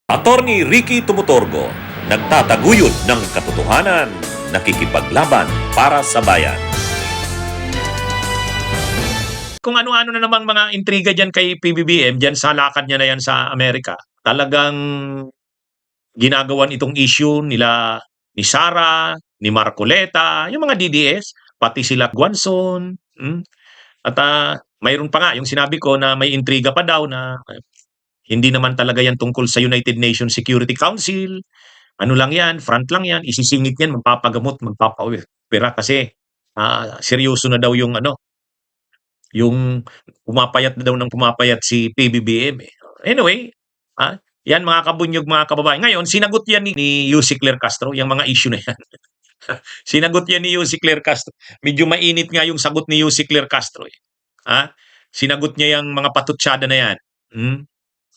Attorney Ricky Tumutorgo, nagtataguyod ng katotohanan, nakikipaglaban para sa bayan. Kung ano-ano na namang mga intriga dyan kay PBBM, dyan sa lakad niya na yan sa Amerika, talagang ginagawan itong issue nila ni Sara, ni Marcoleta, yung mga DDS, pati sila Guanzon. At mayroon pa nga yung sinabi ko na may intriga pa daw na hindi naman talaga yan tungkol sa United Nations Security Council. Ano lang yan, front lang yan, isisingit yan, magpapagamot, magpapawira kasi seryoso na daw yung pumapayat na daw ng pumapayat si PBBM. Anyway, yan mga kabunyog, mga kababayan. Ngayon, sinagot yan ni Yussi Claire Castro, yung mga issue na yan. Sinagot yan ni Yussi Claire Castro. Medyo mainit nga yung sagot ni Yussi Claire Castro. Sinagot niya yung mga patutsada na yan.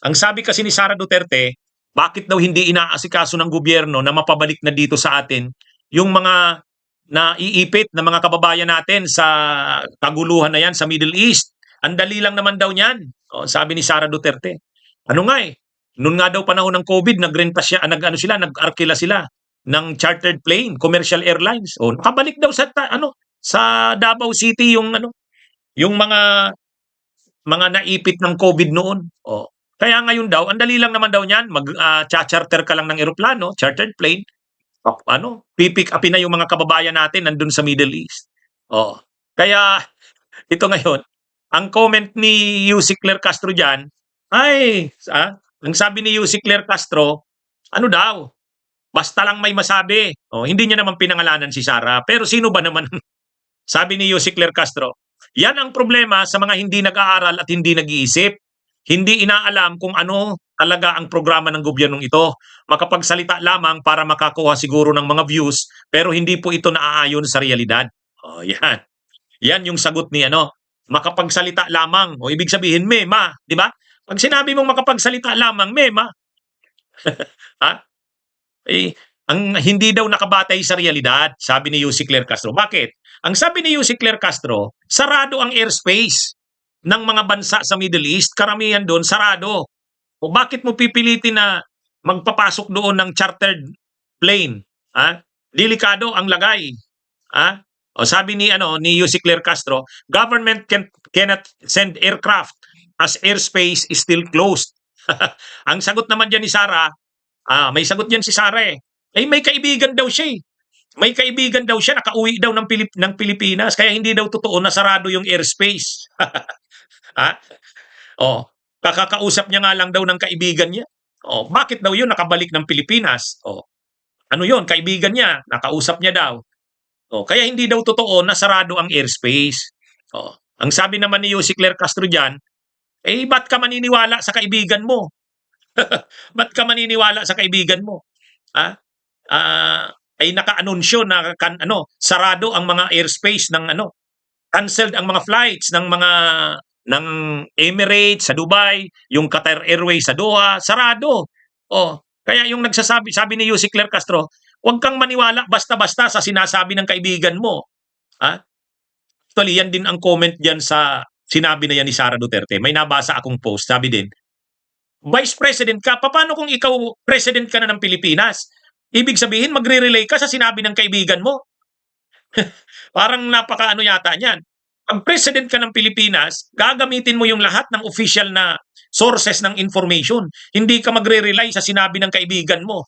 Ang sabi kasi ni Sara Duterte, bakit daw hindi inaasikaso ng gobyerno na mapabalik na dito sa atin yung mga naiipit na mga kababayan natin sa kaguluhan na yan sa Middle East. Ang dali lang naman daw niyan. Sabi ni Sara Duterte. Ano nga noon nga daw panahon ng COVID, nag-arkila sila ng chartered plane, commercial airlines. Nakabalik daw sa Davao City yung mga naipit ng COVID noon. Kaya ngayon daw, ang dali lang naman daw niyan, charter ka lang ng eroplano, chartered plane, pipick upin na yung mga kababayan natin nandun sa Middle East. Kaya ito ngayon, ang comment ni Yussi Claire Castro diyan ang sabi ni Yussi Claire Castro, ano daw? Basta lang may masabi. Hindi niya naman pinangalanan si Sara, pero sino ba naman? Sabi ni Yussi Claire Castro, yan ang problema sa mga hindi nag-aaral at hindi nag-iisip. Hindi inaalam kung ano talaga ang programa ng gobyernong ito. Makapagsalita lamang para makakuha siguro ng mga views, pero hindi po ito naaayon sa realidad. Yan. Yan yung sagot ni makapagsalita lamang. Ibig sabihin, mema, di ba? Pag sinabi mong makapagsalita lamang, mema. Ang hindi daw nakabatay sa realidad, sabi ni Yussi Claire Castro. Bakit? Ang sabi ni Yussi Claire Castro, sarado ang airspace ng mga bansa sa Middle East. Karamihan doon, sarado. Bakit mo pipilitin na magpapasok doon ng chartered plane? Delikado ang lagay. Sabi ni Yussi Claire Castro, government cannot send aircraft as airspace is still closed. Ang sagot naman diyan ni Sara, may sagot diyan si Sara may kaibigan daw siya May kaibigan daw siya, nakauwi daw ng Pilipinas, kaya hindi daw totoo na sarado yung airspace. Kakakausap niya nga lang daw ng kaibigan niya. Bakit daw yun nakabalik ng Pilipinas? Ano yun, kaibigan niya, nakausap niya daw. Kaya hindi daw totoo na sarado ang airspace. Ang sabi naman ni Yussi Claire Castro diyan, ba't ka maniniwala sa kaibigan mo? Ba't ka maniniwala sa kaibigan mo? Ay naka-anunsyo na sarado ang mga airspace canceled ang mga flights ng Emirates sa Dubai, yung Qatar Airways sa Doha, sarado. Kaya yung sabi ni Yussi Claire Castro, huwag kang maniwala basta-basta sa sinasabi ng kaibigan mo. Actually, yan din ang comment diyan sa sinabi na yan ni Sara Duterte. May nabasa akong post, sabi din, Vice President ka, paano kung ikaw President ka na ng Pilipinas? Ibig sabihin, magre-relay ka sa sinabi ng kaibigan mo. Parang napaka yata niyan. Ang President ka ng Pilipinas, gagamitin mo yung lahat ng official na sources ng information. Hindi ka magre-rely sa sinabi ng kaibigan mo.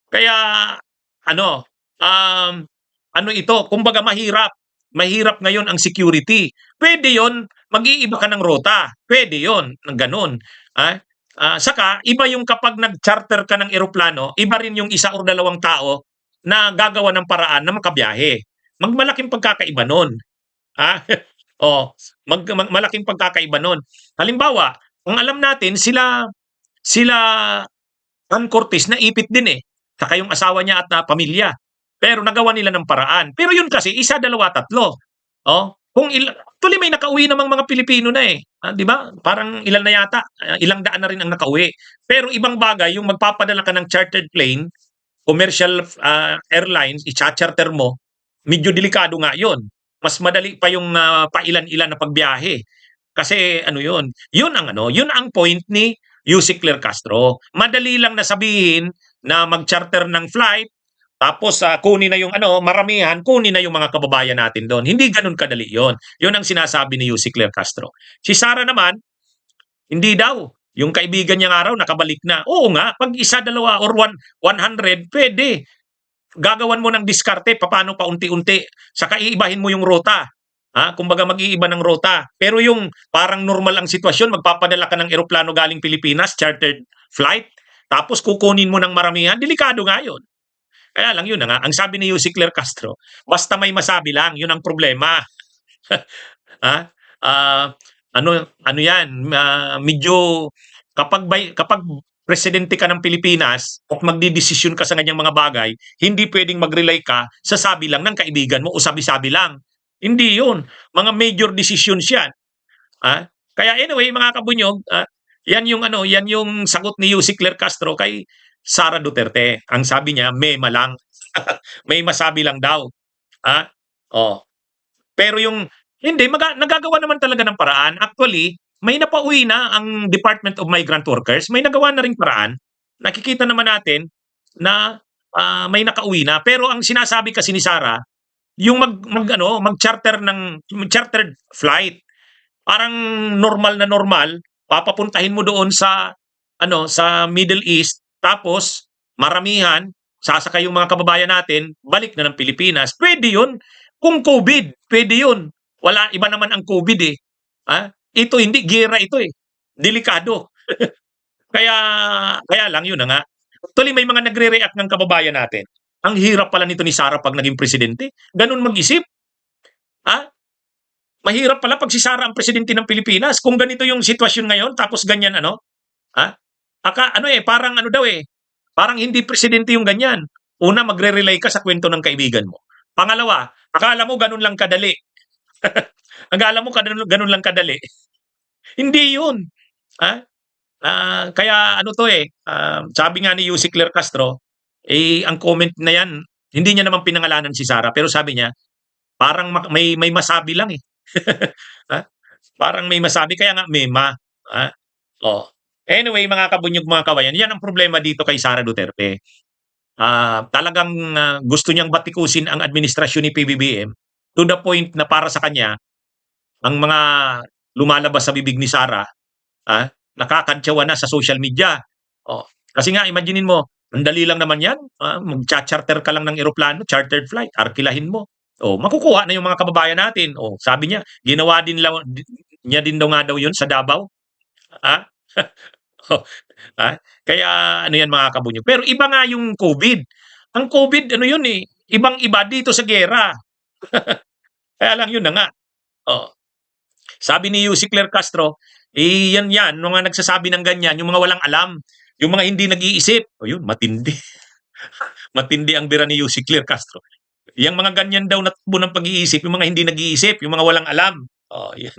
Kaya, ito, kumbaga mahirap. Mahirap ngayon ang security. Pwede yon, mag-iiba ka ng rota. Pwede yon, ng ganun. Saka, iba yung kapag nag-charter ka ng eroplano, iba rin yung isa o dalawang tao na gagawa ng paraan na makabiyahe. Malaking pagkakaiba nun. Malaking pagkakaiba nun. Halimbawa, kung alam natin, sila Ann Cortez na ipit din saka yung asawa niya at pamilya. Pero nagawa nila ng paraan. Pero yun kasi, isa, dalawa, tatlo. Tuloy may nakauwi namang mga Pilipino na di ba? Parang ilan na yata, ilang daan na rin ang nakauwi. Pero ibang bagay, yung magpapadala ka ng chartered plane, commercial airlines, i-charter mo, medyo delikado nga yun. Mas madali pa yung pailan-ilan na pagbiyahe. Kasi ano yun ang point ni Yusek Cler Castro. Madali lang na sabihin na mag-charter ng flight, tapos kunin na yung maramihan, kunin na yung mga kababayan natin doon. Hindi ganun kadali yon. Yun ang sinasabi ni Yusek Cler Castro. Si Sara naman, hindi daw. Yung kaibigan niyang araw, nakabalik na. Oo nga, pag isa, dalawa, or 100, pwede. Gagawan mo ng diskarte, paano paunti-unti. Saka iibahin mo yung rota. Kumbaga mag-iiba ng rota. Pero yung parang normal ang sitwasyon, magpapadala ka ng eroplano galing Pilipinas, chartered flight, tapos kukunin mo ng maramihan, delikado nga yun. Kaya lang yun na nga, ang sabi ni Yusek Cler Castro, basta may masabi lang, yun ang problema. ha? Ah, ano yan, medyo kapag presidente ka ng Pilipinas at magdidesisyon ka sa ganyang mga bagay, hindi pwedeng mag-rely ka sa sabi lang ng kaibigan mo o sabi-sabi lang. Hindi yun. Mga major decisions yan. Kaya anyway, mga kabunyog, yan yung sagot ni Yusek Cler Castro kay Sara Duterte. Ang sabi niya, mema lang. May masabi lang daw. Oh. Pero yung hindi nagagawa naman talaga ng paraan. Actually, may napauwi na ang Department of Migrant Workers. May nagawa na ring paraan. Nakikita naman natin na may nakauwi na. Pero ang sinasabi kasi ni Sara, yung mag-chartered flight. Parang normal na normal, papapuntahin mo doon sa sa Middle East, tapos maramihan sasakay yung mga kababayan natin, balik na ng Pilipinas. Pwede 'yun. Kung COVID, pwede 'yun. Wala, iba naman ang COVID eh. Ito hindi giyera ito eh. Delikado. Kaya kaya lang yun na nga. Actually may mga nagre-react ng kababayan natin. Ang hirap pala nito ni Sara pag naging presidente. Ganun mag-isip. Mahirap pala pag si Sara ang presidente ng Pilipinas. Kung ganito yung sitwasyon ngayon, tapos ganyan parang daw eh. Parang hindi presidente yung ganyan. Una, magre-rely ka sa kwento ng kaibigan mo. Pangalawa, akala mo ganun lang kadali. Akala mo ganun lang kadali. Hindi yun. Kaya sabi nga ni Yusek Cler Castro, ang comment na yan, hindi niya naman pinangalanan si Sara, pero sabi niya, parang may masabi lang eh. Parang may masabi, kaya nga mema. Anyway, mga kabunyog, mga kawayan, yan ang problema dito kay Sara Duterte. Talagang gusto niyang batikusin ang administrasyon ni PBBM to the point na para sa kanya, ang mga lumalabas sa bibig ni Sara, nakakantsawa na sa social media. Kasi nga, imaginein mo, ang dali lang naman yan. Mag-charter ka lang ng eroplano, chartered flight, arkilahin mo. Makukuha na yung mga kababayan natin. Sabi niya, ginawa niya din daw nga daw yun sa Davao. Kaya yan mga kabunyog. Pero iba nga yung COVID. Ang COVID, yun eh, ibang-iba dito sa gera. Kaya lang yun na nga. Sabi ni Yusek Cler Castro, yan, mga nagsasabi ng ganyan, yung mga walang alam, yung mga hindi nag-iisip. Yun, matindi. Matindi ang bira ni Yusek Cler Castro. Yung mga ganyan daw na tubo ng pag-iisip, yung mga hindi nag-iisip, yung mga walang alam. Yan.